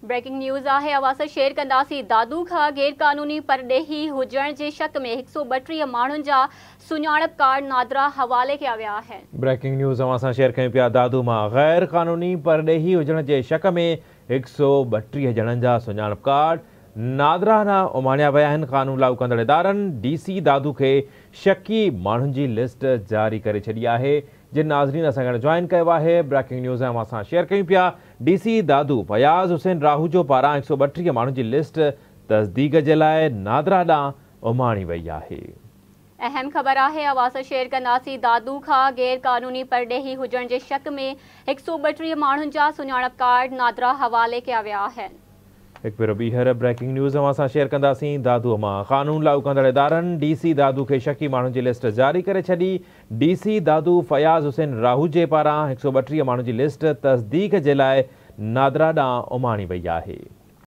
Breaking news आहे अवास share कंदासीं। दादू खां गैर कानूनी परडेही हुजण जे शक में 132 माण्हुनि जा सुञाणप कार्ड नादरा हवाले कया विया आहिनि। ब्रेकिंग न्यूज़ अवां शेयर कयूं पिया। दादू मां गैर कानूनी परडेही हुजण जे शक में 132 ॼणनि जा सुञाणप कार्ड नादरा ॾांहुं उमाणिया विया आहिनि। कानून लागू कंदड़ इदारनि डीसी दादू खे शकी माण्हुनि जी लिस्ट जारी करे छॾी आहे। जिन नाज़रीन असां गॾु जॉइन कयो आहे ब्रेकिंग न्यूज़ असां शेयर कयूं पिया। डीसी दादू फयाज़ हुसैन राहूजो पारां 132 माण्हुनि जी लिस्ट तस्दीक जे लाइ नादरा ॾांहुं उमाणी वई आहे। अहम ख़बर आहे अवास शेयर कंदासीं। दादू खां गैर कानूनी परडेही हुजण जे शक में 132 माण्हुनि जा सुञाणप कार्ड नादरा हवाले कया विया आहिनि। एक भेरो ॿीहर ब्रेकिंग न्यूज़ असां शेयर कंदासीं। दादू मां कानून लागू कंदड़ इदारनि डीसी दादू खे शकी माण्हुनि जी लिस्ट जारी करे छॾी। डीसी दादू फयाज़ हुसैन राहूजे पारां 132 माण्हुनि जी लिस्ट तस्दीक जे लाइ नादरा ॾांहुं उमाणी वई आहे।